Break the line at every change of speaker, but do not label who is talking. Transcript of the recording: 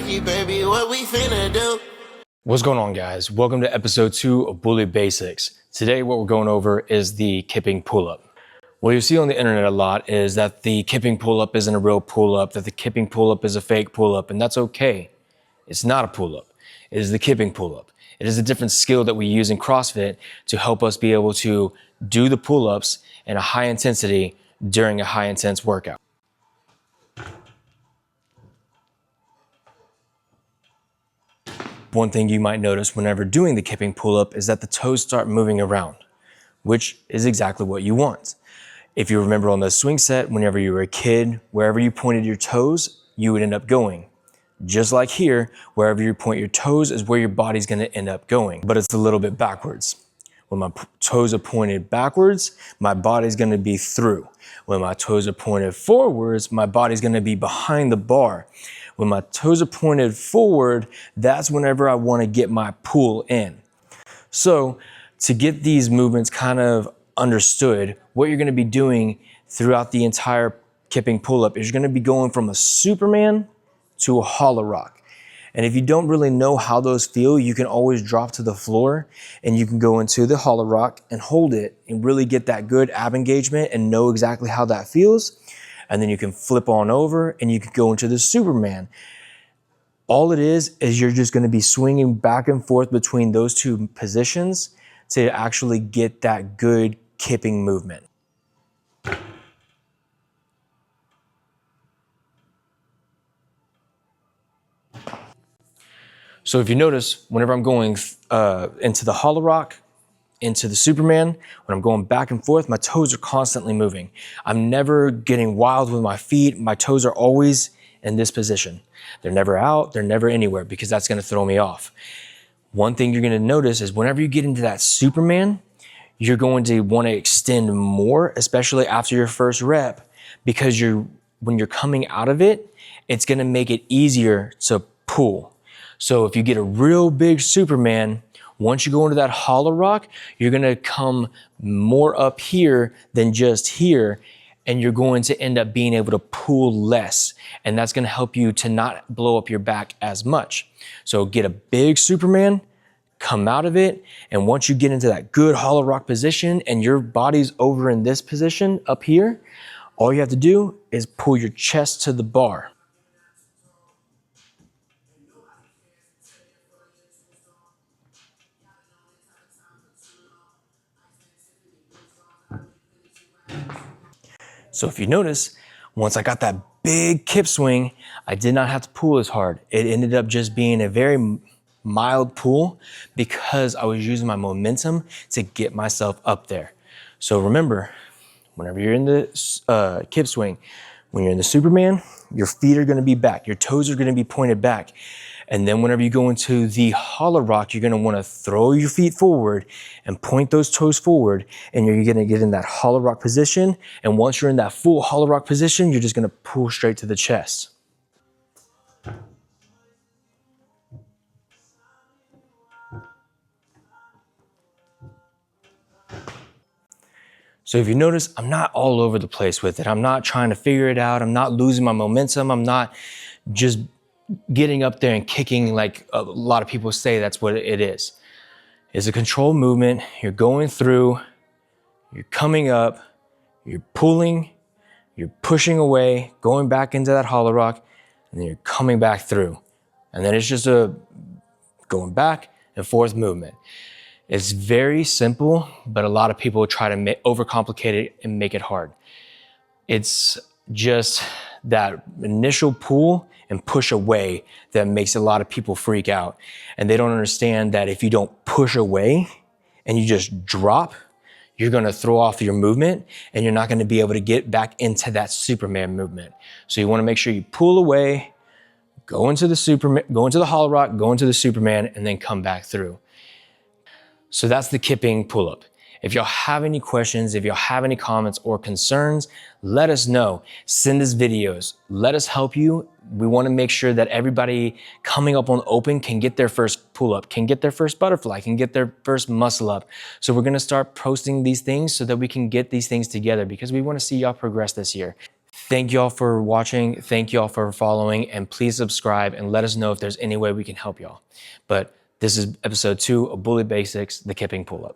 Turkey, baby, what we finna do?
What's going on, guys? Welcome to episode 2 of Bully Basics. Today what we're going over is the kipping pull-up. What you see on the internet a lot is that the kipping pull-up isn't a real pull-up, that the kipping pull-up is a fake pull-up, and that's okay. It's not a pull-up. It is the kipping pull-up. It is a different skill that we use in CrossFit to help us be able to do the pull-ups in a high intensity during a high intense workout. One thing you might notice whenever doing the kipping pull-up is that the toes start moving around, which is exactly what you want. If you remember on the swing set, whenever you were a kid, wherever you pointed your toes, you would end up going. Just like here, wherever you point your toes is where your body's gonna end up going, but it's a little bit backwards. When my toes are pointed backwards, my body's gonna be through. When my toes are pointed forwards, my body's gonna be behind the bar. When my toes are pointed forward, that's whenever I wanna get my pull in. So to get these movements kind of understood, what you're gonna be doing throughout the entire kipping pull-up is you're gonna be going from a Superman to a hollow rock. And if you don't really know how those feel, you can always drop to the floor and you can go into the hollow rock and hold it and really get that good ab engagement and know exactly how that feels. And then you can flip on over and you can go into the Superman. All it is you're just gonna be swinging back and forth between those two positions to actually get that good kipping movement. So if you notice, whenever I'm going into the hollow rock, into the Superman, when I'm going back and forth, my toes are constantly moving. I'm never getting wild with my feet. My toes are always in this position. They're never out, they're never anywhere because that's gonna throw me off. One thing you're gonna notice is whenever you get into that Superman, you're going to wanna extend more, especially after your first rep, because when you're coming out of it, it's gonna make it easier to pull. So if you get a real big Superman, once you go into that hollow rock, you're gonna come more up here than just here, and you're going to end up being able to pull less. And that's gonna help you to not blow up your back as much. So get a big Superman, come out of it, and once you get into that good hollow rock position and your body's over in this position up here, all you have to do is pull your chest to the bar. So if you notice, once I got that big kip swing, I did not have to pull as hard. It ended up just being a very mild pull because I was using my momentum to get myself up there. So remember, whenever you're in the kip swing, when you're in the Superman, your feet are gonna be back, your toes are gonna be pointed back. And then whenever you go into the hollow rock, you're gonna wanna throw your feet forward and point those toes forward, and you're gonna get in that hollow rock position. And once you're in that full hollow rock position, you're just gonna pull straight to the chest. So if you notice, I'm not all over the place with it. I'm not trying to figure it out. I'm not losing my momentum. I'm not just getting up there and kicking like a lot of people say that's what it is. It's a controlled movement. You're going through, you're coming up, you're pulling, you're pushing away, going back into that hollow rock, and then you're coming back through. And then it's just a going back and forth movement. It's very simple, but a lot of people try to overcomplicate it and make it hard. It's just that initial pull and push away that makes a lot of people freak out. And they don't understand that if you don't push away and you just drop, you're gonna throw off your movement and you're not gonna be able to get back into that Superman movement. So you wanna make sure you pull away, go into the Superman, go into the hollow rock, go into the Superman, and then come back through. So that's the kipping pull-up. If y'all have any questions, if y'all have any comments or concerns, let us know. Send us videos. Let us help you. We want to make sure that everybody coming up on open can get their first pull-up, can get their first butterfly, can get their first muscle up. So we're going to start posting these things so that we can get these things together because we want to see y'all progress this year. Thank y'all for watching. Thank y'all for following, and please subscribe and let us know if there's any way we can help y'all. But this is episode 2 of Bully Basics, the Kipping Pull-Up.